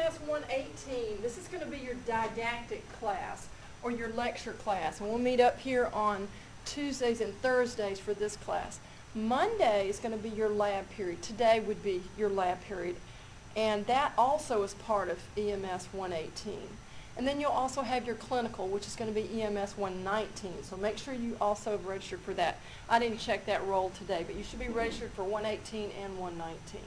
EMS 118. This is going to be your didactic class or your lecture class. And we'll meet up here on Tuesdays and Thursdays for this class. Monday is going to be your lab period. Today would be your lab period. And that also is part of EMS 118. And then you'll also have your clinical, which is going to be EMS 119. So make sure you also have registered for that. I didn't check that roll today, but you should be registered for 118 and 119.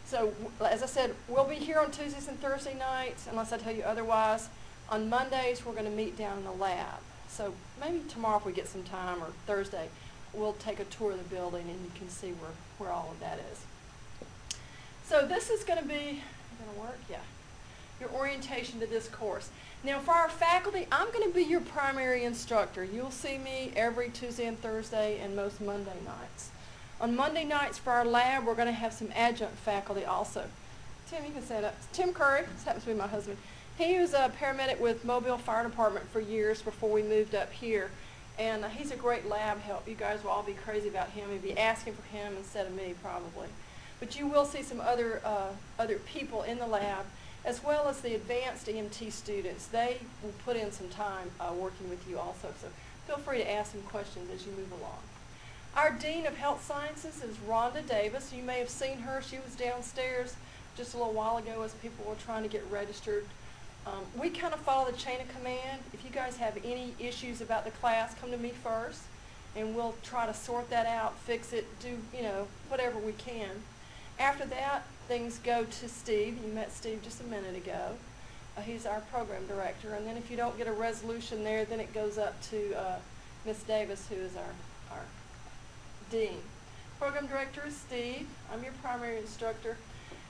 So as I said, we'll be here on Tuesdays and Thursday nights, unless I tell you otherwise. On Mondays, we're going to meet down in the lab. So maybe tomorrow if we get some time, or Thursday, we'll take a tour of the building and you can see where all of that is. So this is going to be, going to work? Yeah. Your orientation to this course. Now for our faculty, I'm going to be your primary instructor. You'll see me every Tuesday and Thursday and most Monday nights. On Monday nights for our lab, we're going to have some adjunct faculty also. Tim, you can say that. Tim Curry, this happens to be my husband. He was a paramedic with Mobile Fire Department for years before we moved up here. And he's a great lab help. You guys will all be crazy about him. You'll be asking for him instead of me probably. But you will see some other people in the lab, as well as the advanced EMT students. They will put in some time working with you also. So feel free to ask some questions as you move along. Our Dean of Health Sciences is Rhonda Davis. You may have seen her. She was downstairs just a little while ago as people were trying to get registered. We kind of follow the chain of command. If you guys have any issues about the class, come to me first, and we'll try to sort that out, fix it, do whatever we can. After that, things go to Steve. You met Steve just a minute ago. He's our program director. And then if you don't get a resolution there, then it goes up to Miss Davis, who is our Dean. Program director is Steve. I'm your primary instructor.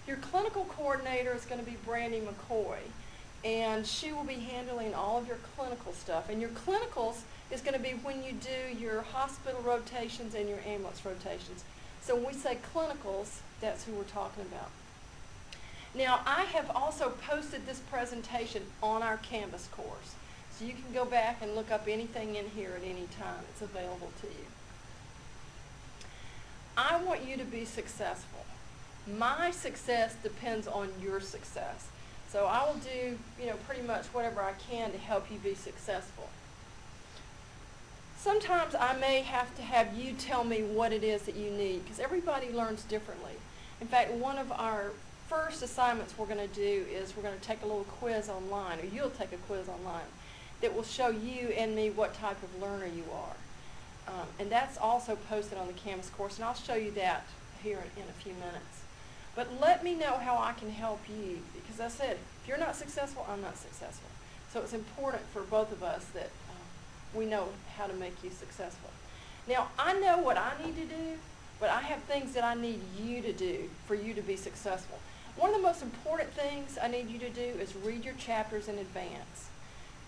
Your clinical coordinator is going to be Brandy McCoy, and she will be handling all of your clinical stuff. And your clinicals is going to be when you do your hospital rotations and your ambulance rotations. So when we say clinicals, that's who we're talking about. Now, I have also posted this presentation on our Canvas course. So you can go back and look up anything in here at any time. It's available to you. I want you to be successful. My success depends on your success. So I will do, pretty much whatever I can to help you be successful. Sometimes I may have to have you tell me what it is that you need, because everybody learns differently. In fact, one of our first assignments we're going to do is we're going to take a little quiz online, or you'll take a quiz online, that will show you and me what type of learner you are. And that's also posted on the Canvas course, and I'll show you that here in a few minutes. But let me know how I can help you, because I said, if you're not successful, I'm not successful. So it's important for both of us that we know how to make you successful. Now, I know what I need to do, but I have things that I need you to do for you to be successful. One of the most important things I need you to do is read your chapters in advance.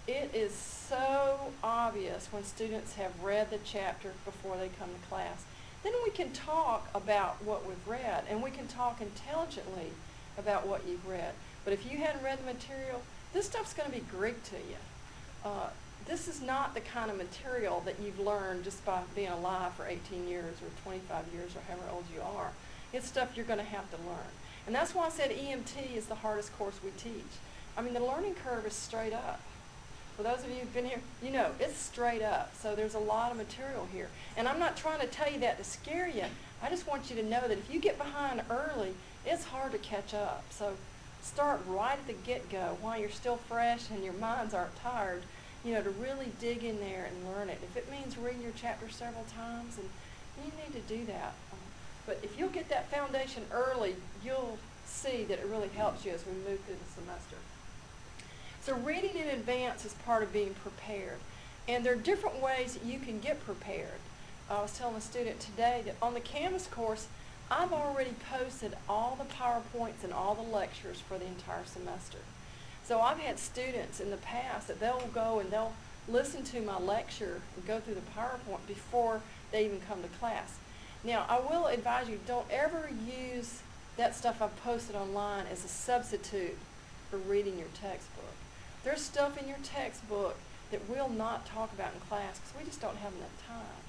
It is so obvious when students have read the chapter before they come to class. Then we can talk about what we've read, and we can talk intelligently about what you've read. But if you hadn't read the material, this stuff's going to be Greek to you. This is not the kind of material that you've learned just by being alive for 18 years or 25 years or however old you are. It's stuff you're going to have to learn. And that's why I said EMT is the hardest course we teach. I mean, the learning curve is straight up. For those of you who've been here, you know, it's straight up. So there's a lot of material here. And I'm not trying to tell you that to scare you. I just want you to know that if you get behind early, it's hard to catch up. So start right at the get-go while you're still fresh and your minds aren't tired, to really dig in there and learn it. If it means reading your chapter several times, and you need to do that. But if you'll get that foundation early, you'll see that it really helps you as we move through the semester. So reading in advance is part of being prepared. And there are different ways that you can get prepared. I was telling a student today that on the Canvas course, I've already posted all the PowerPoints and all the lectures for the entire semester. So I've had students in the past that they'll go and they'll listen to my lecture and go through the PowerPoint before they even come to class. Now, I will advise you, don't ever use that stuff I've posted online as a substitute for reading your textbook. There's stuff in your textbook that we'll not talk about in class because we just don't have enough time.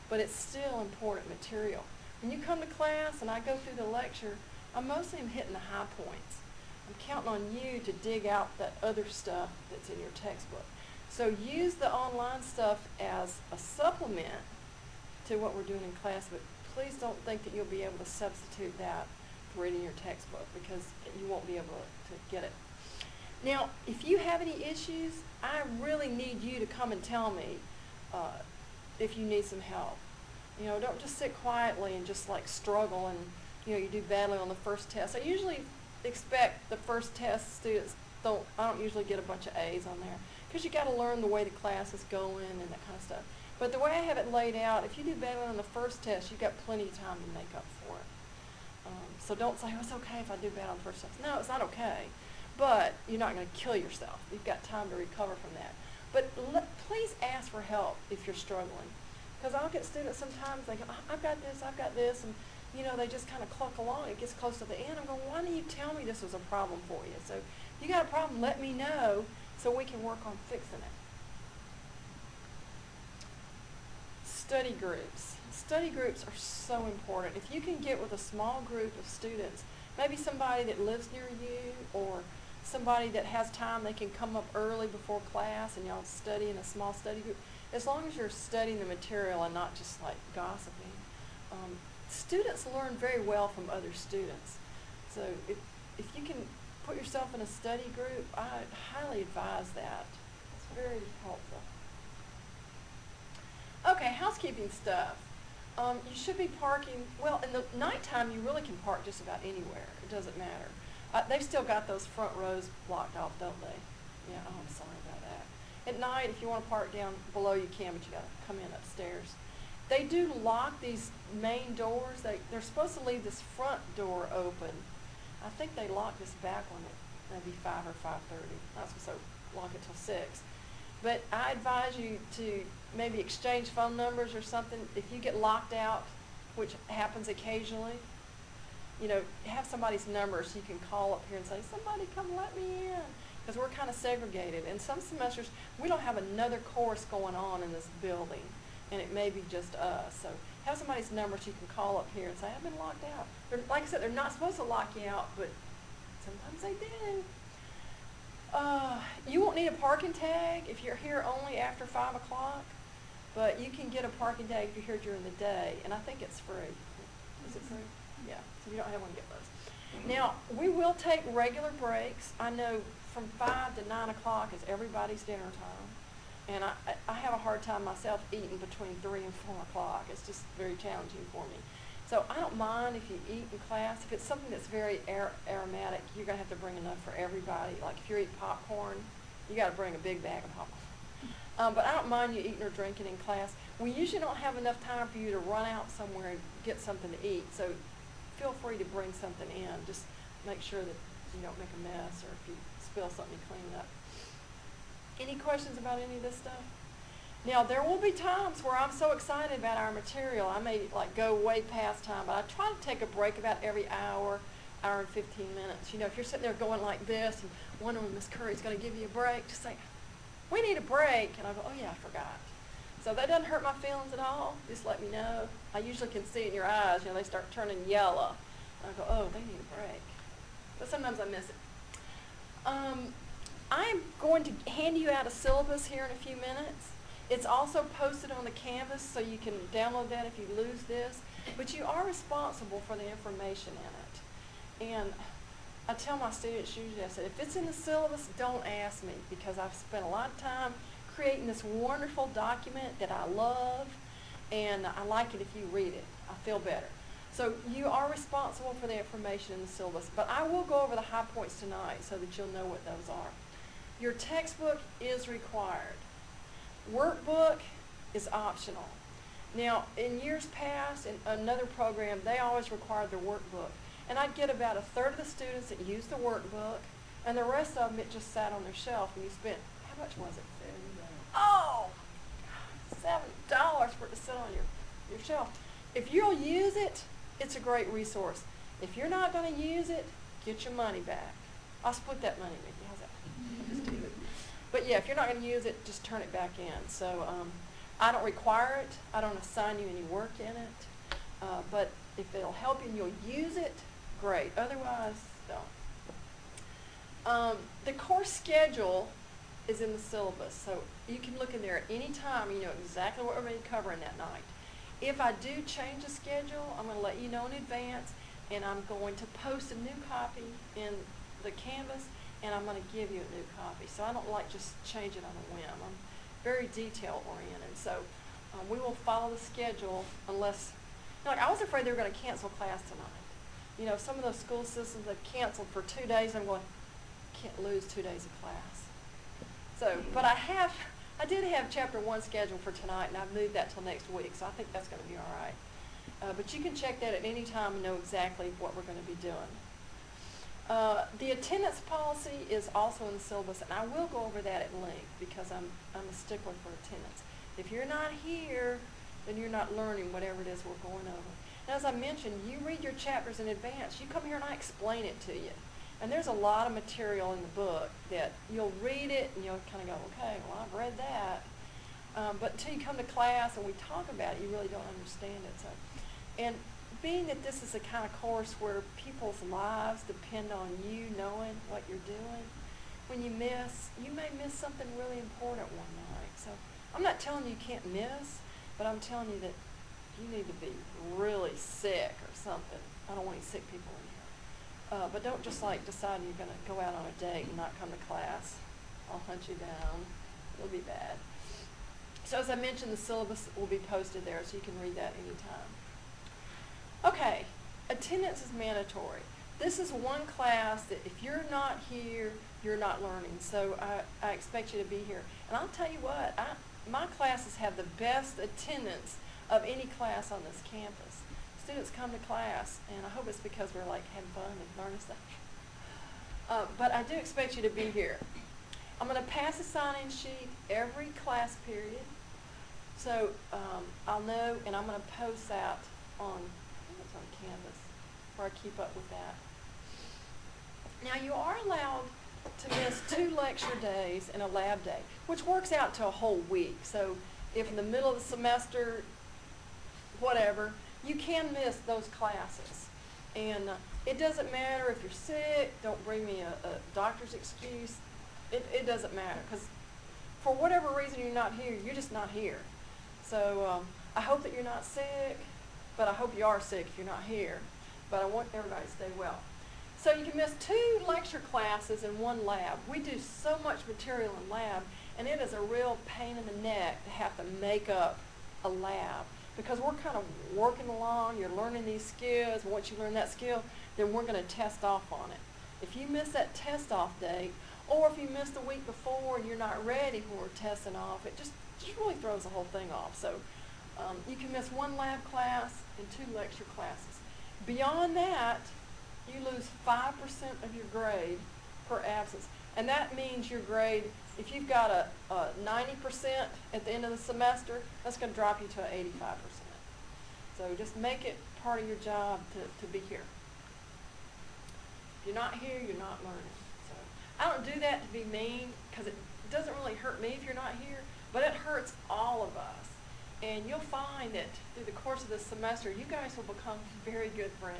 But it's still important material. When you come to class and I go through the lecture, I mostly am hitting the high points. I'm counting on you to dig out that other stuff that's in your textbook. So use the online stuff as a supplement to what we're doing in class, but please don't think that you'll be able to substitute that for reading your textbook, because you won't be able to get it. Now, if you have any issues, I really need you to come and tell me if you need some help. You know, don't just sit quietly and just like struggle and, you know, you do badly on the first test. I usually expect the first test students I don't usually get a bunch of A's on there, because you got to learn the way the class is going and that kind of stuff. But the way I have it laid out, if you do badly on the first test, you've got plenty of time to make up for it. So don't say, oh, it's okay if I do bad on the first test. No, it's not okay. But you're not going to kill yourself. You've got time to recover from that. But please ask for help if you're struggling. Because I'll get students sometimes, they go, I've got this, and you know, they just kind of cluck along. It gets close to the end. I'm going, why didn't you tell me this was a problem for you? So if you got a problem, let me know so we can work on fixing it. Study groups. Study groups are so important. If you can get with a small group of students, maybe somebody that lives near you or somebody that has time, they can come up early before class and y'all study in a small study group. As long as you're studying the material and not just like gossiping. Students learn very well from other students. So if you can put yourself in a study group, I highly advise that. It's very helpful. Okay, housekeeping stuff. You should be parking, well, in the nighttime you really can park just about anywhere. It doesn't matter. They've still got those front rows blocked off, don't they? Yeah, oh, I'm sorry about that. At night, if you want to park down below, you can, but you got to come in upstairs. They do lock these main doors. They're supposed to leave this front door open. I think they lock this back one at maybe 5 or 5:30. Not supposed to lock it till 6. But I advise you to maybe exchange phone numbers or something. If you get locked out, which happens occasionally, you know, have somebody's number so you can call up here and say, somebody come let me in. Because we're kind of segregated. And some semesters, we don't have another course going on in this building. And it may be just us. So have somebody's number so you can call up here and say, I've been locked out. Like I said, they're not supposed to lock you out, but sometimes they do. You won't need a parking tag if you're here only after 5 o'clock, but you can get a parking tag if you're here during the day, and I think it's free. Is it free? Yeah, so if you don't have one, get those. Now, we will take regular breaks. I know from 5 to 9 o'clock is everybody's dinner time. And I have a hard time myself eating between 3 and 4 o'clock. It's just very challenging for me. So I don't mind if you eat in class. If it's something that's very aromatic, you're going to have to bring enough for everybody. Like if you're eating popcorn, you got to bring a big bag of popcorn. But I don't mind you eating or drinking in class. We usually don't have enough time for you to run out somewhere and get something to eat. So feel free to bring something in. Just make sure that you don't make a mess, or if you spill something, you clean it up. Any questions about any of this stuff? Now, there will be times where I'm so excited about our material, I may like go way past time, but I try to take a break about every hour and 15 minutes. You know, if you're sitting there going like this and wondering when Miss Curry's going to give you a break, just say, we need a break. And I go, oh yeah, I forgot. So that doesn't hurt my feelings at all. Just let me know. I usually can see it in your eyes. You know, they start turning yellow. And I go, oh, they need a break. But sometimes I miss it. I'm going to hand you out a syllabus here in a few minutes. It's also posted on the Canvas, so you can download that if you lose this. But you are responsible for the information in it. And I tell my students usually, I said, if it's in the syllabus, don't ask me, because I've spent a lot of time creating this wonderful document that I love, and I like it if you read it. I feel better. So you are responsible for the information in the syllabus, but I will go over the high points tonight so that you'll know what those are. Your textbook is required. Workbook is optional. Now, in years past, in another program, they always required their workbook. And I'd get about 1/3 of the students that used the workbook, and the rest of them, it just sat on their shelf, and you spent, how much was it? Oh, $7 for it to sit on your shelf. If you'll use it, it's a great resource. If you're not going to use it, get your money back. I'll split that money with you. How's that? Just do it. But yeah, if you're not going to use it, just turn it back in. So I don't require it. I don't assign you any work in it. But if it'll help you and you'll use it, great. Otherwise, don't. The course schedule is in the syllabus, so you can look in there at any time. You know exactly what we're going to be covering that night. If I do change the schedule, I'm going to let you know in advance, and I'm going to post a new copy in the Canvas, and I'm going to give you a new copy. So I don't like just change it on a whim. I'm very detail oriented, so we will follow the schedule unless, like I was afraid they were going to cancel class tonight. You know, some of those school systems have canceled for 2 days. I'm going, can't lose 2 days of class. So, but I did have chapter 1 scheduled for tonight, and I've moved that till next week, so I think that's going to be all right. But you can check that at any time and know exactly what we're going to be doing. The attendance policy is also in the syllabus, and I will go over that at length because I'm a stickler for attendance. If you're not here, then you're not learning whatever it is we're going over. And as I mentioned, you read your chapters in advance. You come here and I explain it to you. And there's a lot of material in the book that you'll read it and you'll kind of go, okay, well, I've read that. But until you come to class and we talk about it, you really don't understand it. So, and being that this is the kind of course where people's lives depend on you knowing what you're doing, when you may miss something really important one night. So I'm not telling you you can't miss, but I'm telling you that you need to be really sick or something. I don't want any sick people in here. But don't just like decide you're going to go out on a date and not come to class. I'll hunt you down. It'll be bad. So as I mentioned, the syllabus will be posted there, so you can read that anytime. Okay, attendance is mandatory. This is one class that if you're not here, you're not learning. So I expect you to be here. And I'll tell you what, my classes have the best attendance of any class on this campus. Students come to class, and I hope it's because we're like having fun and learning stuff. But I do expect you to be here. I'm going to pass a sign-in sheet every class period. So I'll know, and I'm going to post that on, I think it's on Canvas, where I keep up with that. Now you are allowed to miss 2 lecture days and a lab day, which works out to a whole week. So if in the middle of the semester, whatever, you can miss those classes. And it doesn't matter if you're sick, don't bring me a doctor's excuse. It doesn't matter, because for whatever reason you're not here, you're just not here. So I hope that you're not sick, but I hope you are sick if you're not here. But I want everybody to stay well. So you can miss 2 lecture classes and 1 lab. We do so much material in lab, and it is a real pain in the neck to have to make up a lab, because we're kind of working along, you're learning these skills. Once you learn that skill, then we're going to test off on it. If you miss that test off date, or if you missed the week before and you're not ready when we're testing off, it just really throws the whole thing off. So you can miss 1 lab class and 2 lecture classes. Beyond that, you lose 5% of your grade per absence. And that means your grade, if you've got a 90% at the end of the semester, that's going to drop you to 85%. So just make it part of your job to be here. If you're not here, you're not learning. So I don't do that to be mean, because it doesn't really hurt me if you're not here, but it hurts all of us. And you'll find that through the course of this semester, you guys will become very good friends.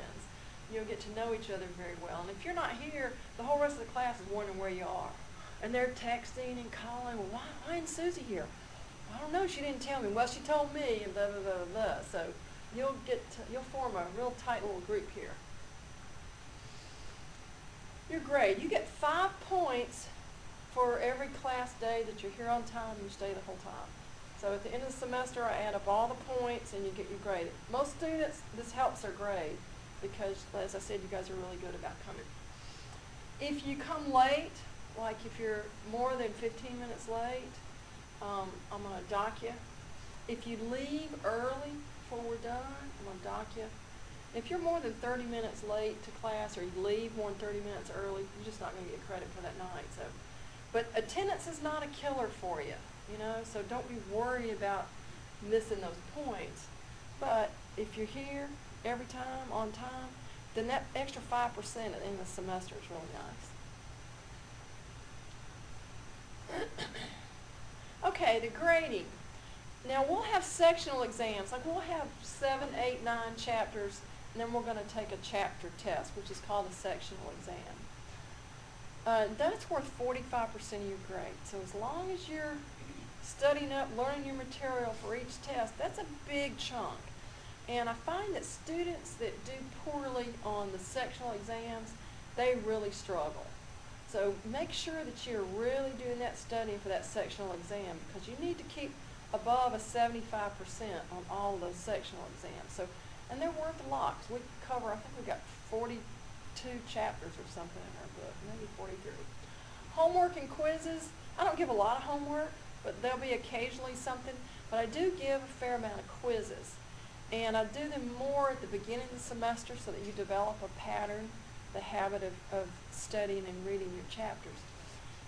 You'll get to know each other very well. And if you're not here, the whole rest of the class is wondering where you are. And they're texting and calling, well, why isn't Susie here? I don't know, she didn't tell me. Well, she told me, and blah, blah, blah, blah. So you'll form a real tight little group here. Your grade, you get 5 points for every class day that you're here on time and you stay the whole time. So at the end of the semester, I add up all the points and you get your grade. Most students, this helps their grade, because, as I said, you guys are really good about coming. If you come late, like if you're more than 15 minutes late, I'm going to dock you. If you leave early before we're done, I'm going to dock you. If you're more than 30 minutes late to class, or you leave more than 30 minutes early, you're just not going to get credit for that night. So, but attendance is not a killer for you, you know, so don't be worried about missing those points. But if you're here every time, on time, then that extra 5% at the end of the semester is really nice. Okay, the grading. Now we'll have sectional exams, like we'll have 7, 8, 9 chapters, and then we're going to take a chapter test, which is called a sectional exam. That's worth 45% of your grade. So as long as you're studying up, learning your material for each test, that's a big chunk. And I find that students that do poorly on the sectional exams, they really struggle. So make sure that you're really doing that studying for that sectional exam, because you need to keep above a 75% on all of those sectional exams. So, and they're worth a lot, 'cause we cover, I think we've got 42 chapters or something in our book, maybe 43. Homework and quizzes, I don't give a lot of homework, but there'll be occasionally something, but I do give a fair amount of quizzes. And I do them more at the beginning of the semester so that you develop a pattern, the habit of studying and reading your chapters.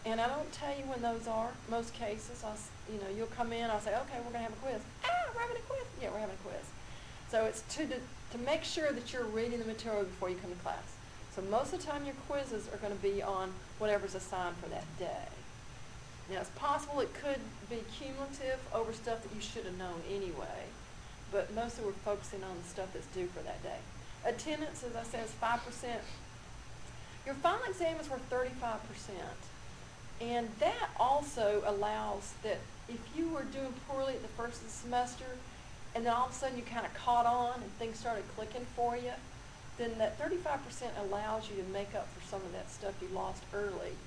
And I don't tell you when those are. Most cases, you'll come in, I'll say, okay, we're going to have a quiz. We're having a quiz? Yeah, we're having a quiz. So it's to make sure that you're reading the material before you come to class. So most of the time your quizzes are going to be on whatever's assigned for that day. Now it's possible it could be cumulative over stuff that you should have known anyway, but mostly we're focusing on the stuff that's due for that day. Attendance, as I said, is 5%. Your final exam is worth 35%. And that also allows that if you were doing poorly at the first of the semester, and then all of a sudden you kind of caught on and things started clicking for you, then that 35% allows you to make up for some of that stuff you lost early,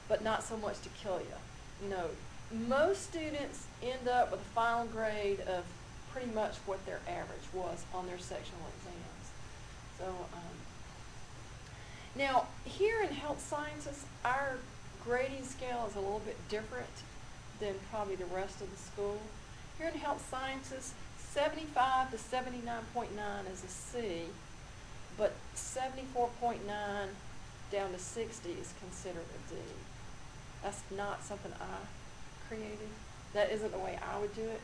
but not so much to kill you. Most students end up with a final grade of pretty much what their average was on their sectional exams. So now here in health sciences, our grading scale is a little bit different than probably the rest of the school. Here in health sciences, 75 to 79.9 is a C, but 74.9 down to 60 is considered a D. That's not something I created. That isn't the way I would do it,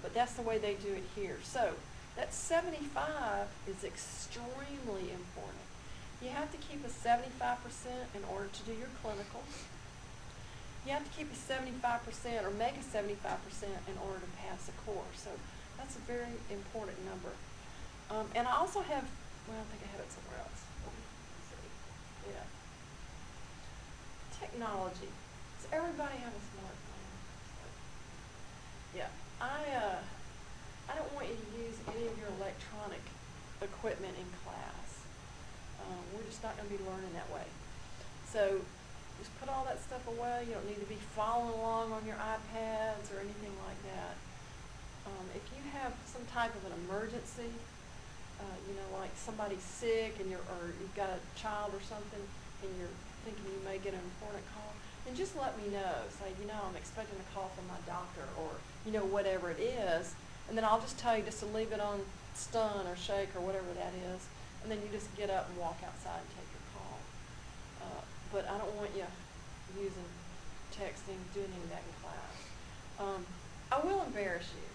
but that's the way they do it here. So that 75 is extremely important. You have to keep a 75% in order to do your clinicals. You have to keep a 75% or make a 75% in order to pass a course. So that's a very important number. And I also have, I think I have it somewhere else. Let's see. Yeah. Technology. Does everybody have a smartphone? Yeah. I don't want you to use any of your electronic equipment in class. We're just not going to be learning that way. So just put all that stuff away. You don't need to be following along on your iPads or anything like that. If you have some type of an emergency, like somebody's sick and or you've got a child or something and you're thinking you may get an important call, then just let me know. Say, I'm expecting a call from my doctor or, whatever it is. And then I'll just tell you just to leave it on stun or shake or whatever that is. And then you just get up and walk outside and take your call. But I don't want you using texting, doing any of that in class. I will embarrass you.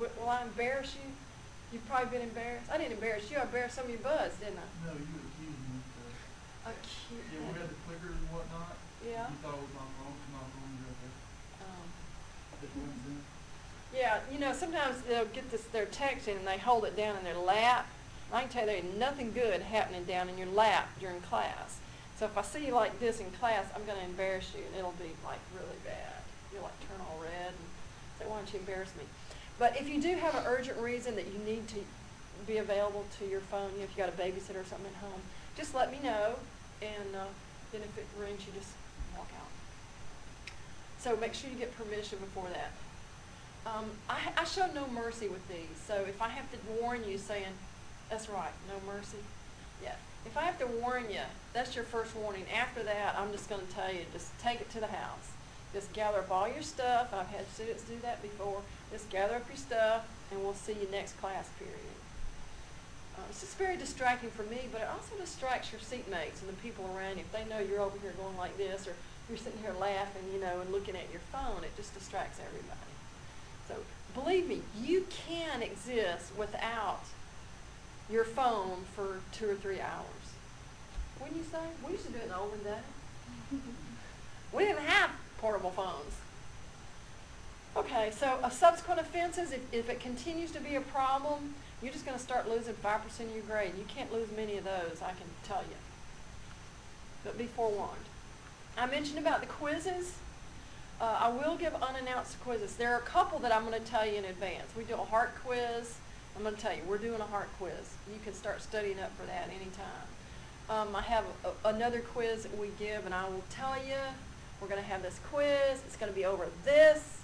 Will I embarrass you? You've probably been embarrassed. I didn't embarrass you. I embarrassed some of your buds, didn't I? No, you accused me. Accused. Yeah, we had the clickers and whatnot. Yeah. You thought it was my phone. It's my phone. Right there. It went in. Yeah, sometimes they'll get their texting and they hold it down in their lap. I can tell you there ain't nothing good happening down in your lap during class. So if I see you like this in class, I'm going to embarrass you, and it'll be like really bad. You'll like turn all red and say, why don't you embarrass me? But if you do have an urgent reason that you need to be available to your phone, if you got a babysitter or something at home, just let me know, and then if it rings, you just walk out. So make sure you get permission before that. I show no mercy with these. So if I have to warn you saying, that's right, no mercy. Yeah. If I have to warn you, that's your first warning. After that, I'm just going to tell you, just take it to the house. Just gather up all your stuff. I've had students do that before. Just gather up your stuff, and we'll see you next class period. It's just very distracting for me, but it also distracts your seatmates and the people around you. If they know you're over here going like this, or you're sitting here laughing, and looking at your phone, it just distracts everybody. So believe me, you can exist without your phone for 2 or 3 hours. Wouldn't you say? We used to do it in the olden days. We didn't have portable phones. Okay, so subsequent offenses, if it continues to be a problem, you're just going to start losing 5% of your grade. You can't lose many of those, I can tell you. But be forewarned. I mentioned about the quizzes. I will give unannounced quizzes. There are a couple that I'm going to tell you in advance. We do a heart quiz. I'm going to tell you, we're doing a heart quiz. You can start studying up for that anytime. I have another quiz that we give, and I will tell you, we're going to have this quiz. It's going to be over this.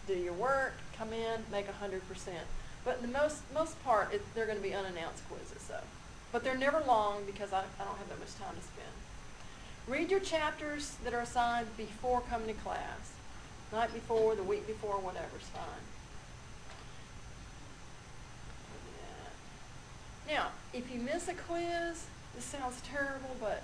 Do your work, come in, make 100%. But in the most part, they're going to be unannounced quizzes. So, but they're never long because I don't have that much time to spend. Read your chapters that are assigned before coming to class. Night before, the week before, whatever's fine. Now, if you miss a quiz, this sounds terrible, but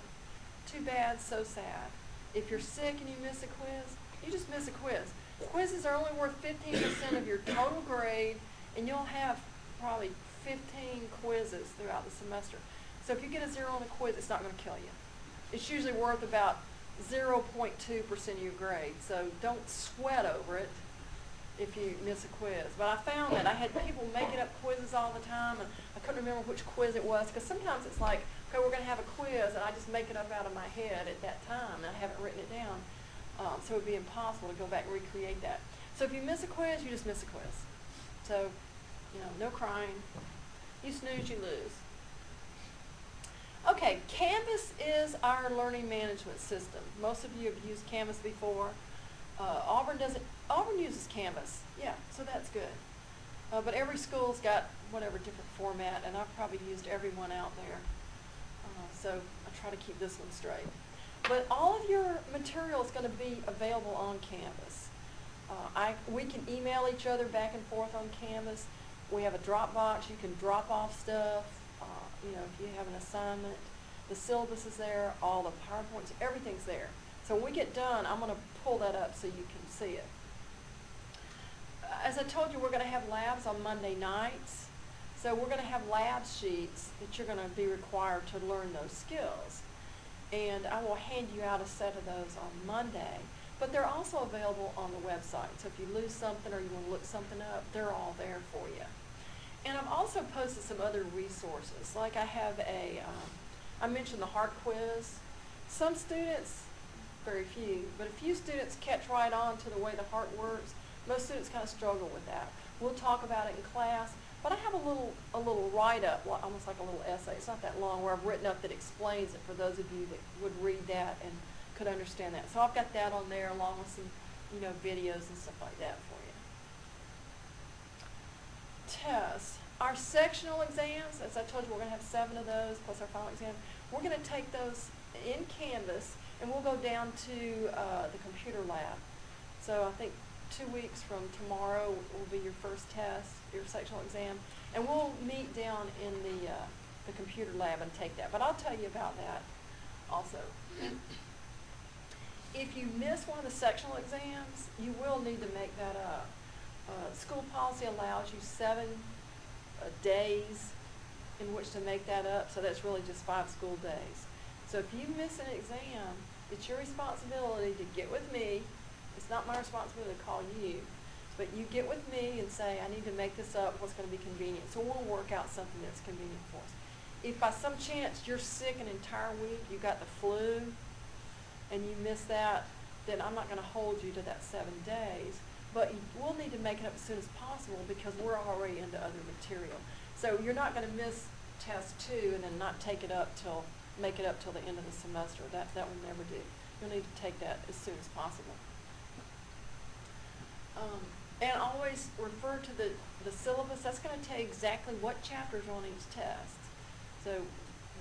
too bad, so sad. If you're sick and you miss a quiz, you just miss a quiz. Quizzes are only worth 15% of your total grade, and you'll have probably 15 quizzes throughout the semester. So if you get a 0 on a quiz, it's not going to kill you. It's usually worth about 0.2% of your grade, so don't sweat over it if you miss a quiz. But I found that I had people making up quizzes all the time, and I couldn't remember which quiz it was, because sometimes it's like, okay, we're going to have a quiz, and I just make it up out of my head at that time, and I haven't written it down. So it would be impossible to go back and recreate that. So if you miss a quiz, you just miss a quiz. So, no crying. You snooze, you lose. Okay, Canvas is our learning management system. Most of you have used Canvas before. Auburn doesn't. Auburn uses Canvas. Yeah, so that's good. But every school's got whatever different format, and I've probably used every one out there. So I try to keep this one straight. But all of your material is going to be available on Canvas. We can email each other back and forth on Canvas. We have a Dropbox. You can drop off stuff. If you have an assignment, the syllabus is there, all the PowerPoints, everything's there. So when we get done, I'm going to pull that up so you can see it. As I told you, we're going to have labs on Monday nights. So we're going to have lab sheets that you're going to be required to learn those skills. And I will hand you out a set of those on Monday. But they're also available on the website. So if you lose something or you want to look something up, they're all there for you. And I've also posted some other resources. Like I have I mentioned the heart quiz. Some students, very few, but a few students catch right on to the way the heart works. Most students kind of struggle with that. We'll talk about it in class, but I have a little write-up, almost like a little essay. It's not that long, where I've written up that explains it for those of you that would read that and could understand that. So I've got that on there along with some, videos and stuff like that for you. Tests. Our sectional exams, as I told you, we're going to have 7 of those plus our final exam. We're going to take those in Canvas, and we'll go down to the computer lab. So I think 2 weeks from tomorrow will be your first test, your sectional exam, and we'll meet down in the computer lab and take that. But I'll tell you about that also. If you miss one of the sectional exams, you will need to make that up. School policy allows you 7 days in which to make that up, so that's really just 5 school days. So if you miss an exam, it's your responsibility to get with me. It's not my responsibility to call you, but you get with me and say, I need to make this up, what's going to be convenient. So we'll work out something that's convenient for us. If by some chance you're sick an entire week, you got the flu, and you miss that, then I'm not going to hold you to that 7 days. But we'll need to make it up as soon as possible because we're already into other material. So you're not going to miss test 2 and then not make it up till the end of the semester. That will never do. You'll need to take that as soon as possible. And always refer to the syllabus. That's going to tell you exactly what chapters are on each test. So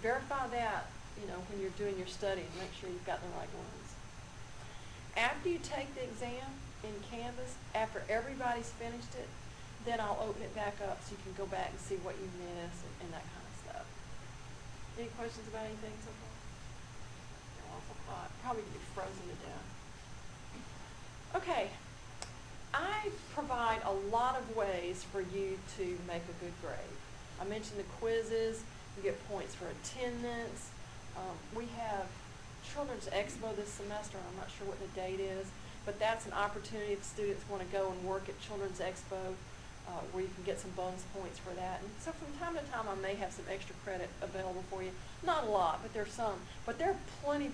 verify that, when you're doing your study, and make sure you've got the right ones. After you take the exam in Canvas, after everybody's finished it, then I'll open it back up so you can go back and see what you missed and that kind of stuff. Any questions about anything so far? They're awful hot. Probably be frozen to death. Okay. I provide a lot of ways for you to make a good grade. I mentioned the quizzes. You get points for attendance. We have Children's Expo this semester. I'm not sure what the date is, but that's an opportunity if students want to go and work at Children's Expo, where you can get some bonus points for that. And so from time to time, I may have some extra credit available for you. Not a lot, but there's some. But there are plenty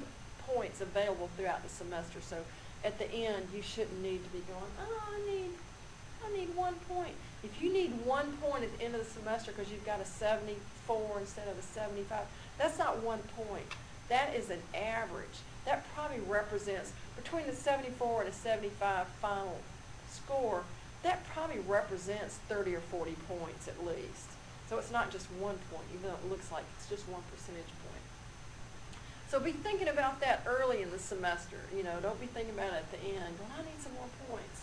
points available throughout the semester. So at the end, you shouldn't need to be going, oh, I need 1 point. If you need 1 point at the end of the semester because you've got a 74 instead of a 75, that's not 1 point. That is an average. That probably represents, between the 74 and a 75 final score, that probably represents 30 or 40 points at least. So it's not just 1 point, even though it looks like it's just 1 percentage point. So be thinking about that early in the semester. You know, don't be thinking about it at the end. Well, I need some more points.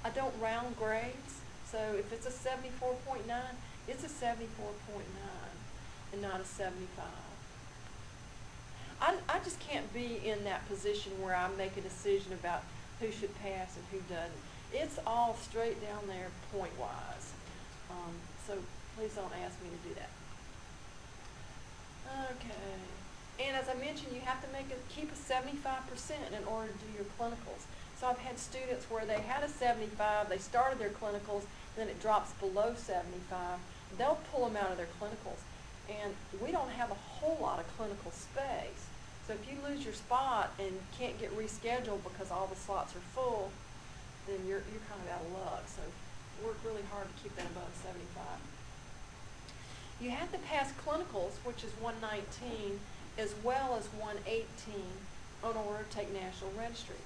I don't round grades, so if it's a 74.9, it's a 74.9 and not a 75. I just can't be in that position where I make a decision about who should pass and who doesn't. It's all straight down there point-wise. So please don't ask me to do that. Okay. And as I mentioned, you have to keep a 75% in order to do your clinicals. So I've had students where they had a 75, they started their clinicals, then it drops below 75. They'll pull them out of their clinicals. And we don't have a whole lot of clinical space. So if you lose your spot and can't get rescheduled because all the slots are full, then you're kind of out of luck. So work really hard to keep that above 75. You have to pass clinicals, which is 119, as well as 118 in order to take National Registry.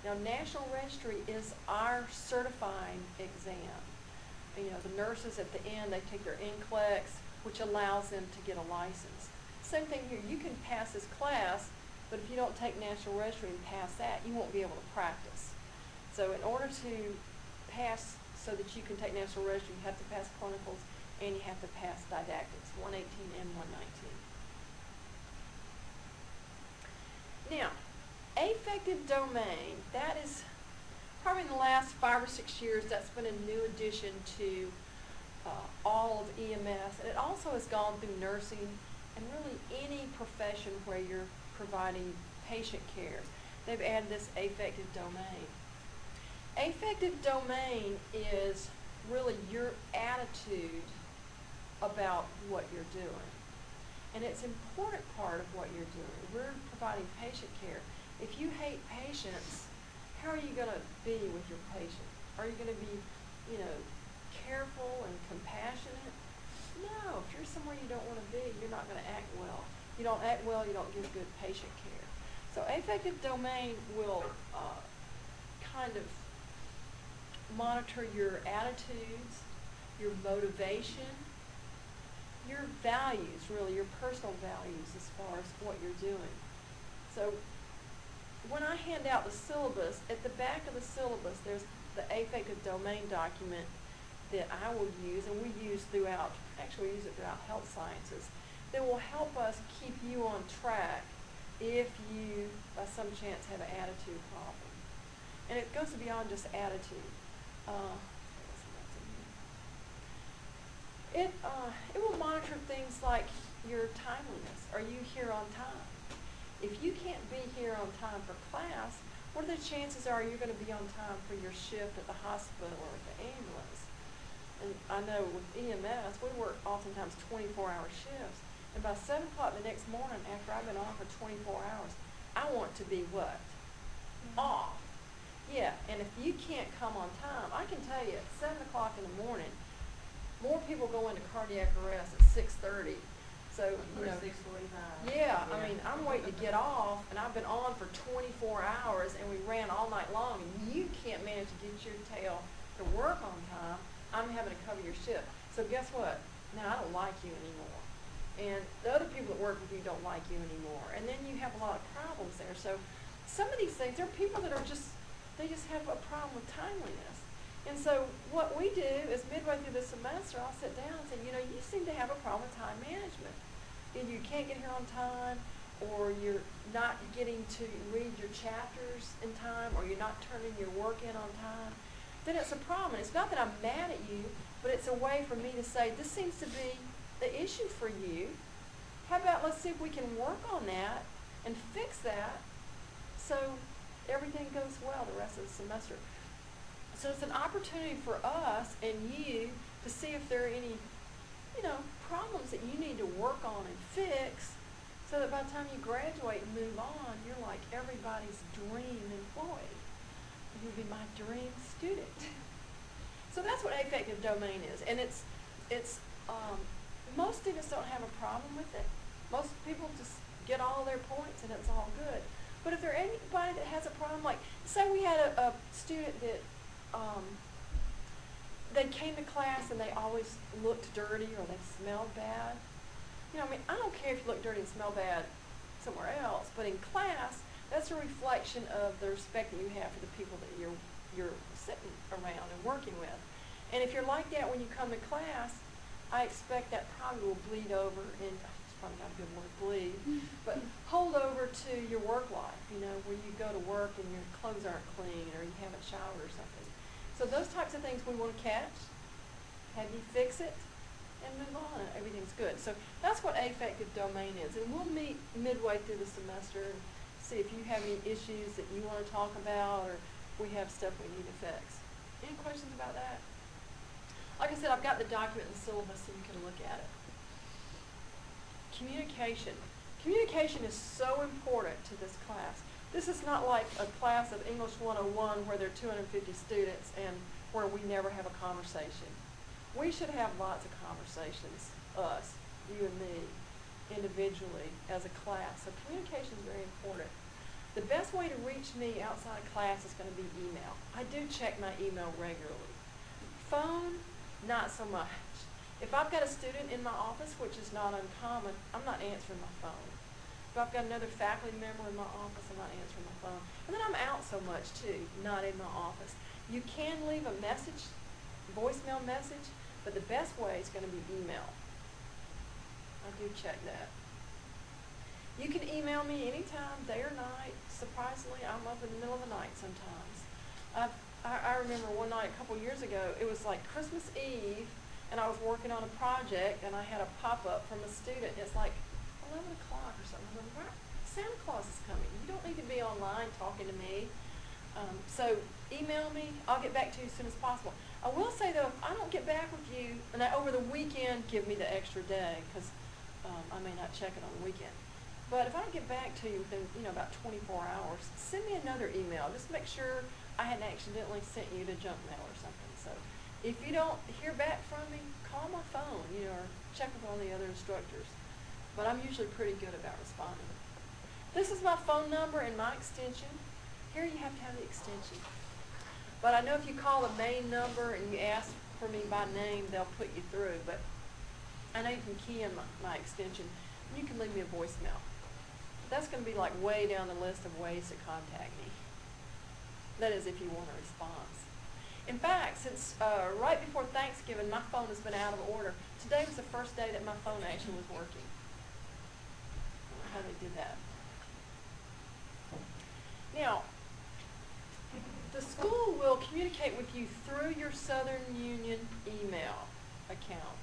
Now, National Registry is our certifying exam. You know, the nurses at the end, they take their NCLEX, which allows them to get a license. Same thing here. You can pass this class, but if you don't take National Registry and pass that, you won't be able to practice. So in order to pass so that you can take National Registry, you have to pass clinicals and you have to pass didactics, 118 and 119. Now, affective domain, that is probably in the last 5 or 6 years, that's been a new addition to all of EMS, and it also has gone through nursing and really any profession where you're providing patient care. They've added this affective domain. Affective domain is really your attitude about what you're doing. And it's an important part of what you're doing. We're providing patient care. If you hate patients, how are you going to be with your patient? Are you going to be, you know, careful and compassionate? No, if you're somewhere you don't want to be, you're not going to act well. You don't act well, you don't give good patient care. So affective domain will kind of monitor your attitudes, your motivation, your values, really, your personal values as far as what you're doing. So when I hand out the syllabus, at the back of the syllabus, there's the affective domain document that I will use, and we use throughout, actually we use it throughout health sciences, that will help us keep you on track if you, by some chance, have an attitude problem. And it goes beyond just attitude. It will monitor things like your timeliness. Are you here on time? If you can't be here on time for class, what are the chances are you're going to be on time for your shift at the hospital or at the ambulance? And I know with EMS, we work oftentimes 24-hour shifts. And by 7 o'clock the next morning, after I've been on for 24 hours, I want to be what? Off. Yeah, and if you can't come on time, I can tell you at 7 o'clock in the morning, more people go into cardiac arrest at 6:30. So, you know, 6:45. yeah, I mean, I'm waiting to get off, and I've been on for 24 hours, and we ran all night long, and you can't manage to get your tail to work on time. I'm having to cover your shift. So guess what? Now I don't like you anymore. And the other people that work with you don't like you anymore. And then you have a lot of problems there. So some of these things, there are people that are just, they just have a problem with timeliness. And so what we do is midway through the semester, I'll sit down and say, you know, you seem to have a problem with time management. Either you can't get here on time, or you're not getting to read your chapters in time, or you're not turning your work in on time. Then it's a problem. It's not that I'm mad at you, but it's a way for me to say, this seems to be the issue for you. How about let's see if we can work on that and fix that so everything goes well the rest of the semester. So it's an opportunity for us and you to see if there are any, you know, problems that you need to work on and fix so so that by the time you graduate and move on, you're like everybody's dream employee. You'll be my dream student. So that's what affective domain is, and it's most students don't have a problem with it. Most people just get all their points and it's all good. But if there's anybody that has a problem, like say we had a student that they came to class and they always looked dirty or they smelled bad. You know, I mean, I don't care if you look dirty and smell bad somewhere else, but in class, that's a reflection of the respect that you have for the people that you're sitting around and working with. And if you're like that when you come to class, I expect that probably will bleed over in, it's probably not a good word, bleed, but hold over to your work life, you know, where you go to work and your clothes aren't clean or you haven't showered or something. So those types of things we want to catch, have you fix it, and move on, and everything's good. So that's what affective domain is. And we'll meet midway through the semester and see if you have any issues that you want to talk about or we have stuff we need to fix. Any questions about that? Like I said, I've got the document and the syllabus so you can look at it. Communication. Communication is so important to this class. This is not like a class of English 101 where there are 250 students and where we never have a conversation. We should have lots of conversations, us, you and me, individually as a class. So communication is very important. The best way to reach me outside of class is going to be email. I do check my email regularly. Phone, not so much. If I've got a student in my office, which is not uncommon, I'm not answering my phone. If I've got another faculty member in my office, I'm not answering my phone. And then I'm out so much too, not in my office. You can leave a message, voicemail message, but the best way is going to be email. I do check that. You can email me anytime, day or night. Surprisingly, I'm up in the middle of the night sometimes. I remember one night a couple years ago, it was like Christmas Eve, and I was working on a project, and I had a pop-up from a student. It's like 11 o'clock or something. I'm like, Santa Claus is coming. You don't need to be online talking to me. So email me. I'll get back to you as soon as possible. I will say, though, if I don't get back with you, and over the weekend, give me the extra day, because I may not check it on the weekend. But if I don't get back to you within, about 24 hours, send me another email. Just make sure I hadn't accidentally sent you to junk mail or something. So if you don't hear back from me, call my phone, or check with one of the other instructors. But I'm usually pretty good about responding. This is my phone number and my extension. Here you have to have the extension. But I know if you call the main number and you ask for me by name, they'll put you through. But I know you can key in my extension, and you can leave me a voicemail. That's going to be like way down the list of ways to contact me. That is if you want a response. In fact, since right before Thanksgiving, my phone has been out of order. Today was the first day that my phone actually was working. I don't know how they did that. Now, the school will communicate with you through your Southern Union email account.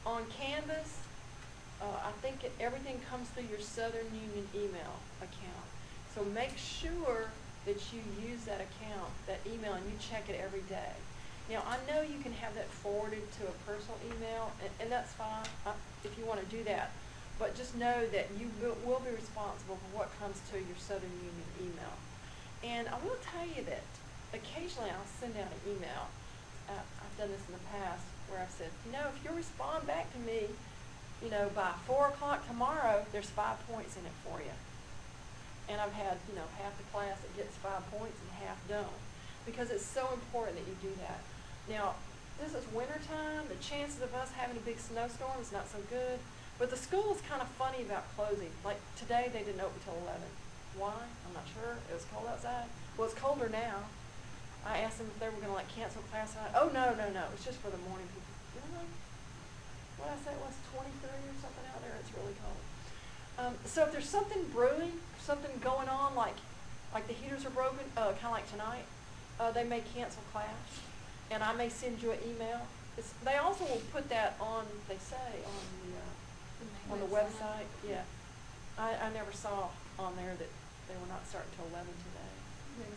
On Canvas, I think everything comes through your Southern Union email account. So make sure that you use that account, that email, and you check it every day. Now, I know you can have that forwarded to a personal email, and that's fine if you want to do that. But just know that you will be responsible for what comes to your Southern Union email. And I will tell you that occasionally I'll send out an email. I've done this in the past where I've said, if you respond back to me, by 4 o'clock tomorrow, there's 5 points in it for you. And I've had, half the class that gets 5 points and half don't. Because it's so important that you do that. Now, this is wintertime. The chances of us having a big snowstorm is not so good. But the school is kind of funny about closing. Like today, they didn't open until 11. Why? I'm not sure. It was cold outside. Well, it's colder now. I asked them if they were going to cancel class tonight. Oh, no. It's just for the morning people. Really? What I said was 23 or something out there. It's really cold. So if there's something brewing, something going on, like the heaters are broken, kind of like tonight, they may cancel class, and I may send you an email. They also will put that on, they say, on the website. Yeah. I never saw on there that they were not starting till 11 today.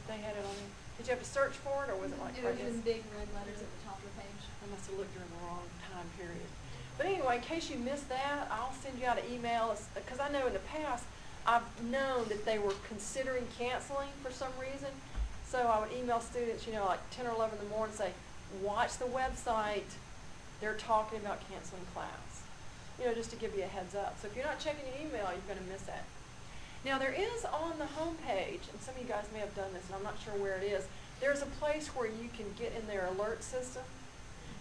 They had it on there. Did you have to search for it, or was it like It was in big red letters at the top of the page. I must have looked during the wrong time period. But anyway, in case you missed that, I'll send you out an email, because I know in the past, I've known that they were considering canceling for some reason. So I would email students, like 10 or 11 in the morning and say, watch the website. They're talking about canceling class. Just to give you a heads up. So if you're not checking your email, you're going to miss that. Now there is on the home page, and some of you guys may have done this, and I'm not sure where it is, there's a place where you can get in their alert system,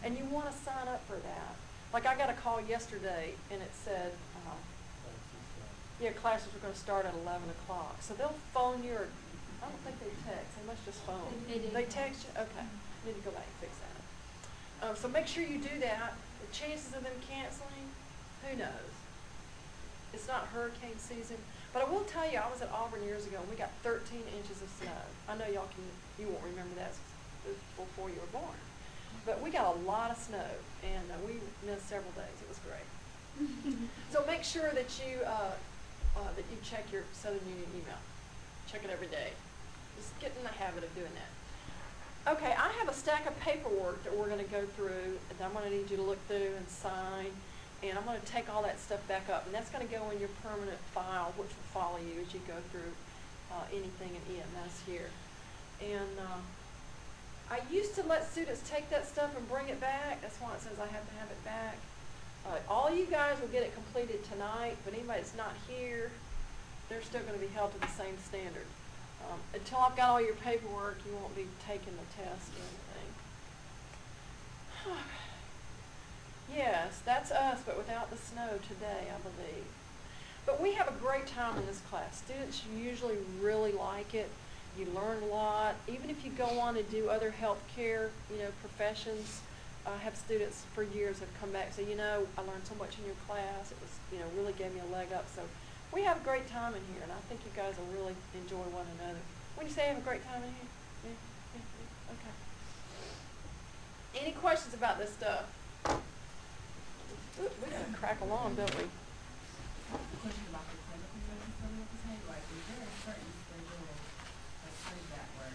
and you want to sign up for that. Like I got a call yesterday, and it said, classes were going to start at 11 o'clock. So they'll phone you, or I don't think they text. They must just phone. They text you? Okay. Need to go back and fix that. So make sure you do that. The chances of them canceling, who knows? It's not hurricane season. But I will tell you, I was at Auburn years ago, and we got 13 inches of snow. I know you won't remember that before you were born. But we got a lot of snow, and we missed several days. It was great. So make sure that you check your Southern Union email. Check it every day. Just get in the habit of doing that. Okay, I have a stack of paperwork that we're going to go through, and I'm going to need you to look through and sign, and I'm going to take all that stuff back up, and that's going to go in your permanent file, which will follow you as you go through anything in EMS here. And I used to let students take that stuff and bring it back. That's why it says I have to have it back. All you guys will get it completed tonight, but anybody that's not here, they're still going to be held to the same standard. Until I've got all your paperwork, you won't be taking the test or anything. Yes, that's us, but without the snow today, I believe. But we have a great time in this class. Students usually really like it. You learn a lot. Even if you go on to do other healthcare, professions, I have students for years have come back and say, I learned so much in your class. It was, really gave me a leg up. So we have a great time in here, and I think you guys will really enjoy one another. When you say have a great time in here? Yeah. Okay. Any questions about this stuff? Ooh, we gotta crack along, don't we? Question about the clinical notice on the page, like, is there a certain schedule, like, how does that work?